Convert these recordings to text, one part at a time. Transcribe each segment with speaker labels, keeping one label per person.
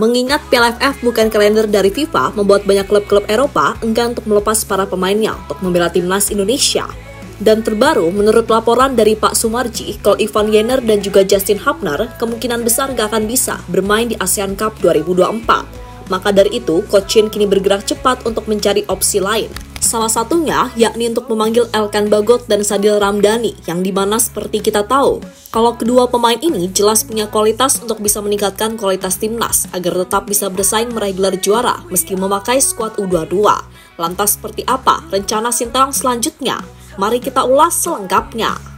Speaker 1: Mengingat Piala AFF bukan kalender dari FIFA, membuat banyak klub-klub Eropa enggan untuk melepas para pemainnya untuk membela timnas Indonesia. Dan terbaru, menurut laporan dari Pak Sumarji, kalau Ivan Jenner dan juga Justin Hubner kemungkinan besar gak akan bisa bermain di ASEAN Cup 2024. Maka dari itu, Coach Shin kini bergerak cepat untuk mencari opsi lain. Salah satunya yakni untuk memanggil Elkan Bagot dan Sadil Ramdhani, yang dimana seperti kita tahu, kalau kedua pemain ini jelas punya kualitas untuk bisa meningkatkan kualitas timnas agar tetap bisa bersaing meraih gelar juara meski memakai skuad U22. Lantas seperti apa rencana Sinteyong selanjutnya? Mari kita ulas selengkapnya.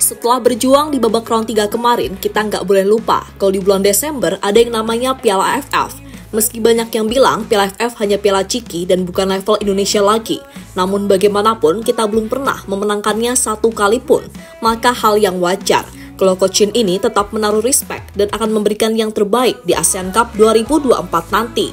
Speaker 1: Setelah berjuang di babak round 3 kemarin, kita nggak boleh lupa kalau di bulan Desember ada yang namanya Piala AFF. Meski banyak yang bilang Piala AFF hanya piala ciki dan bukan level Indonesia lagi, namun bagaimanapun kita belum pernah memenangkannya satu kali pun. Maka hal yang wajar kalau Coach Shin ini tetap menaruh respect dan akan memberikan yang terbaik di ASEAN Cup 2024 nanti.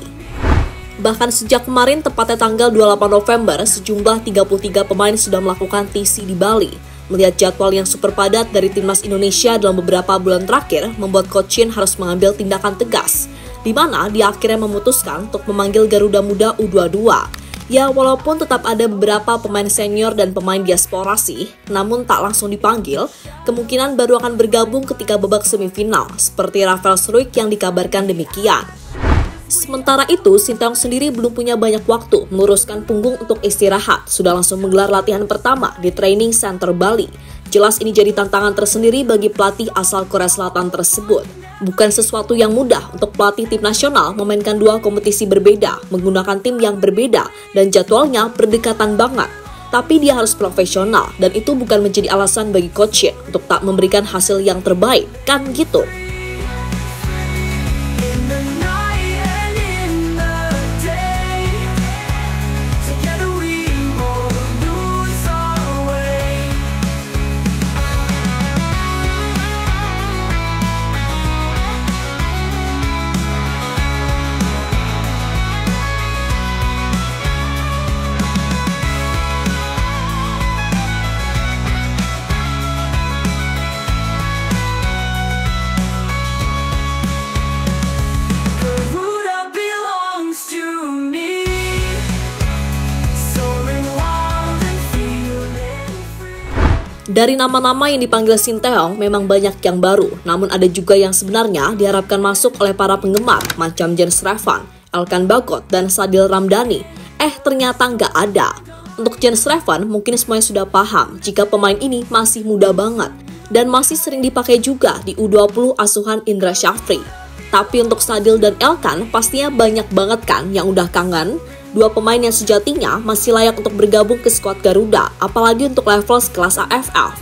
Speaker 1: Bahkan sejak kemarin, tepatnya tanggal 28 November, sejumlah 33 pemain sudah melakukan TC di Bali. Melihat jadwal yang super padat dari timnas Indonesia dalam beberapa bulan terakhir, membuat Coach Shin harus mengambil tindakan tegas, di mana dia akhirnya memutuskan untuk memanggil Garuda Muda U22. Ya, walaupun tetap ada beberapa pemain senior dan pemain diaspora sih, namun tak langsung dipanggil, kemungkinan baru akan bergabung ketika babak semifinal, seperti Rafael Struijk yang dikabarkan demikian. Sementara itu, Sinteyong sendiri belum punya banyak waktu meluruskan punggung untuk istirahat. Sudah langsung menggelar latihan pertama di Training Center Bali. Jelas ini jadi tantangan tersendiri bagi pelatih asal Korea Selatan tersebut. Bukan sesuatu yang mudah untuk pelatih tim nasional memainkan dua kompetisi berbeda, menggunakan tim yang berbeda, dan jadwalnya berdekatan banget. Tapi dia harus profesional, dan itu bukan menjadi alasan bagi Coach Shin untuk tak memberikan hasil yang terbaik, kan gitu. Dari nama-nama yang dipanggil Sinteyong memang banyak yang baru, namun ada juga yang sebenarnya diharapkan masuk oleh para penggemar, macam Jens Schreven, Elkan Bagot, dan Sadil Ramdhani. Ternyata nggak ada. Untuk Jens Schreven mungkin semuanya sudah paham jika pemain ini masih muda banget, dan masih sering dipakai juga di U20 asuhan Indra Syafri. Tapi untuk Sadil dan Elkan pastinya banyak banget kan yang udah kangen. Dua pemain yang sejatinya masih layak untuk bergabung ke skuad Garuda, apalagi untuk level sekelas AFF.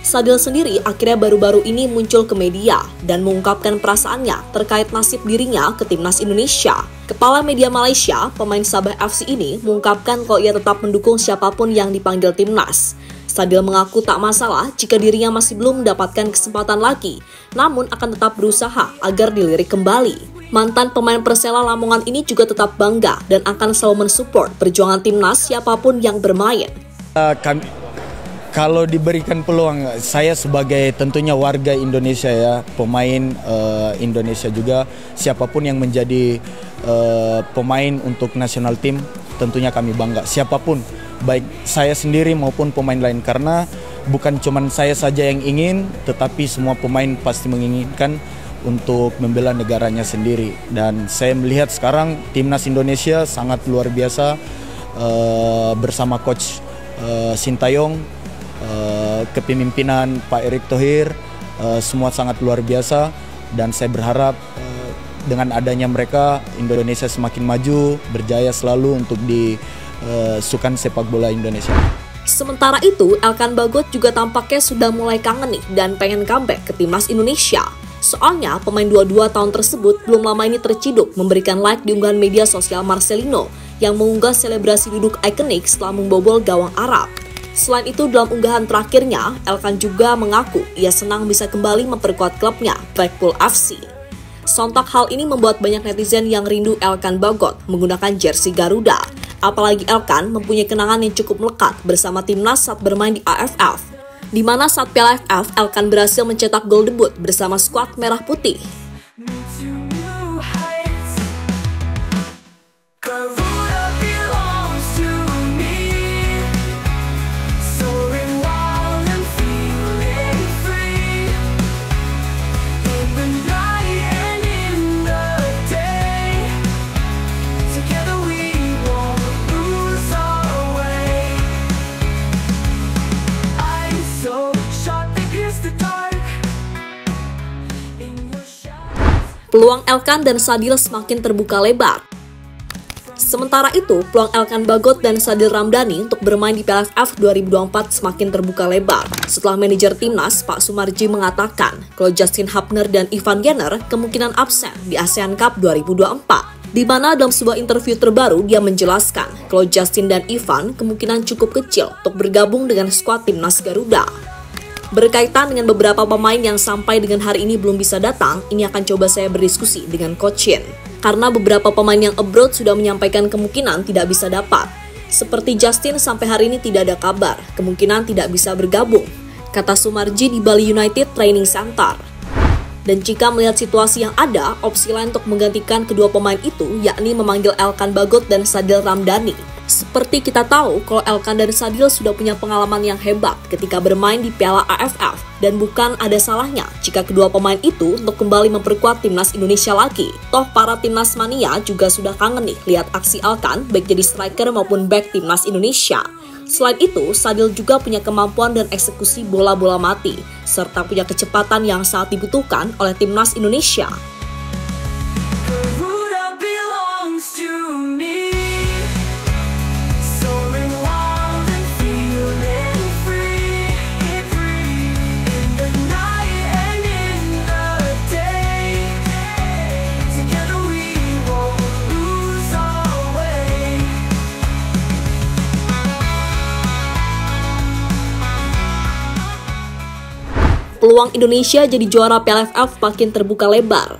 Speaker 1: Sadil sendiri akhirnya baru-baru ini muncul ke media dan mengungkapkan perasaannya terkait nasib dirinya ke timnas Indonesia. Kepala media Malaysia, pemain Sabah FC ini mengungkapkan kalau ia tetap mendukung siapapun yang dipanggil timnas. Sadil mengaku tak masalah jika dirinya masih belum mendapatkan kesempatan lagi, namun akan tetap berusaha agar dilirik kembali. Mantan pemain Persela Lamongan ini juga tetap bangga dan akan selalu mensupport perjuangan timnas siapapun yang bermain.
Speaker 2: Kalau diberikan peluang, saya sebagai tentunya warga Indonesia ya, pemain Indonesia juga, siapapun yang menjadi pemain untuk nasional tim, tentunya kami bangga. Siapapun, baik saya sendiri maupun pemain lain, karena bukan cuma saya saja yang ingin, tetapi semua pemain pasti menginginkan untuk membela negaranya sendiri. Dan saya melihat sekarang timnas Indonesia sangat luar biasa bersama Coach Sinteyong, kepemimpinan Pak Erick Thohir, semua sangat luar biasa. Dan saya berharap dengan adanya mereka, Indonesia semakin maju, berjaya selalu untuk di sukan sepak bola Indonesia.
Speaker 1: Sementara itu, Elkan Bagot juga tampaknya sudah mulai kangen nih dan pengen comeback ke timnas Indonesia. Soalnya pemain 22 tahun tersebut belum lama ini terciduk memberikan like di unggahan media sosial Marcelino yang mengunggah selebrasi duduk ikonik setelah membobol gawang Arab. Selain itu, dalam unggahan terakhirnya, Elkan juga mengaku ia senang bisa kembali memperkuat klubnya, Blackpool FC. Sontak hal ini membuat banyak netizen yang rindu Elkan Bagot menggunakan jersey Garuda. Apalagi Elkan mempunyai kenangan yang cukup melekat bersama timnas saat bermain di AFF, di mana saat Piala AFF, Elkan berhasil mencetak gol debut bersama skuad Merah Putih. Peluang Elkan dan Sadil semakin terbuka lebar. Sementara itu, peluang Elkan Bagot dan Sadil Ramdhani untuk bermain di Piala AFF 2024 semakin terbuka lebar setelah manajer timnas Pak Sumarji mengatakan kalau Justin Hubner dan Ivan Jenner kemungkinan absen di ASEAN Cup 2024. Di mana dalam sebuah interview terbaru dia menjelaskan kalau Justin dan Ivan kemungkinan cukup kecil untuk bergabung dengan skuad timnas Garuda. Berkaitan dengan beberapa pemain yang sampai dengan hari ini belum bisa datang, ini akan coba saya berdiskusi dengan Coach Shin. Karena beberapa pemain yang abroad sudah menyampaikan kemungkinan tidak bisa dapat. Seperti Justin sampai hari ini tidak ada kabar, kemungkinan tidak bisa bergabung, kata Sumarji di Bali United Training Center. Dan jika melihat situasi yang ada, opsi lain untuk menggantikan kedua pemain itu yakni memanggil Elkan Bagot dan Sadil Ramdhani. Seperti kita tahu, kalau Elkan dan Sadil sudah punya pengalaman yang hebat ketika bermain di Piala AFF, dan bukan ada salahnya jika kedua pemain itu untuk kembali memperkuat timnas Indonesia lagi. Toh para timnas mania juga sudah kangen nih lihat aksi Elkan baik jadi striker maupun back timnas Indonesia. Selain itu, Sadil juga punya kemampuan dan eksekusi bola-bola mati, serta punya kecepatan yang sangat dibutuhkan oleh timnas Indonesia. Peluang Indonesia jadi juara Piala AFF makin terbuka lebar.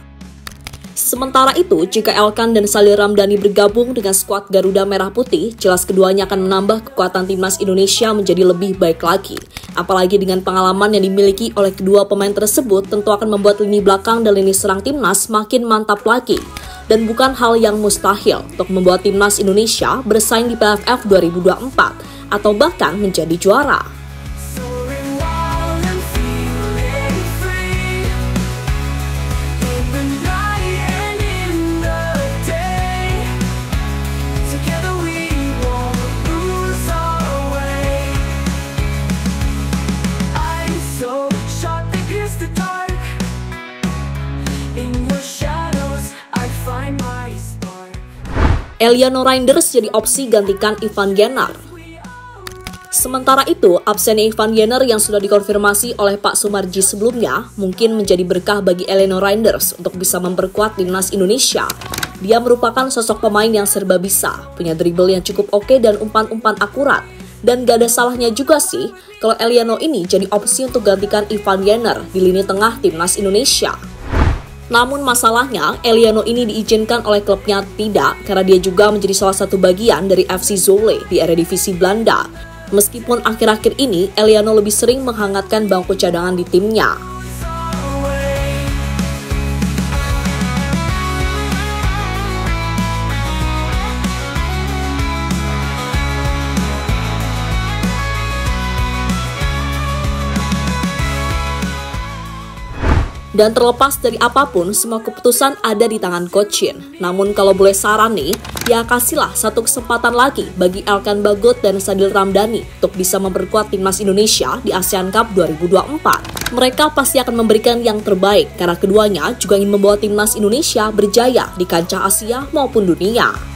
Speaker 1: Sementara itu, jika Elkan dan Sadil Ramdhani bergabung dengan skuad Garuda Merah Putih, jelas keduanya akan menambah kekuatan timnas Indonesia menjadi lebih baik lagi. Apalagi dengan pengalaman yang dimiliki oleh kedua pemain tersebut, tentu akan membuat lini belakang dan lini serang timnas makin mantap lagi. Dan bukan hal yang mustahil untuk membuat timnas Indonesia bersaing di Piala AFF 2024 atau bahkan menjadi juara. Eliano Reinders jadi opsi gantikan Ivan Jenner. Sementara itu, absennya Ivan Jenner yang sudah dikonfirmasi oleh Pak Sumarji sebelumnya mungkin menjadi berkah bagi Eliano Reinders untuk bisa memperkuat timnas Indonesia. Dia merupakan sosok pemain yang serba bisa, punya dribble yang cukup oke dan umpan-umpan akurat. Dan gak ada salahnya juga sih kalau Eliano ini jadi opsi untuk gantikan Ivan Jenner di lini tengah timnas Indonesia. Namun masalahnya, Eliano ini diizinkan oleh klubnya tidak karena dia juga menjadi salah satu bagian dari FC Zwolle di Eredivisie Belanda. Meskipun akhir-akhir ini, Eliano lebih sering menghangatkan bangku cadangan di timnya. Dan terlepas dari apapun, semua keputusan ada di tangan Coach Shin. Namun kalau boleh saran nih, ya kasihlah satu kesempatan lagi bagi Elkan Bagot dan Sadil Ramdhani untuk bisa memperkuat timnas Indonesia di ASEAN Cup 2024. Mereka pasti akan memberikan yang terbaik karena keduanya juga ingin membawa timnas Indonesia berjaya di kancah Asia maupun dunia.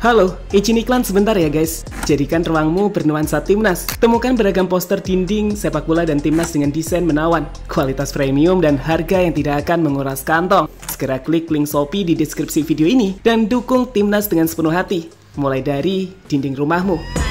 Speaker 3: Halo, izin iklan sebentar ya guys. Jadikan ruangmu bernuansa Timnas. Temukan beragam poster dinding, sepak bola dan Timnas dengan desain menawan, kualitas premium dan harga yang tidak akan menguras kantong. Segera klik link Shopee di deskripsi video ini dan dukung Timnas dengan sepenuh hati. Mulai dari dinding rumahmu.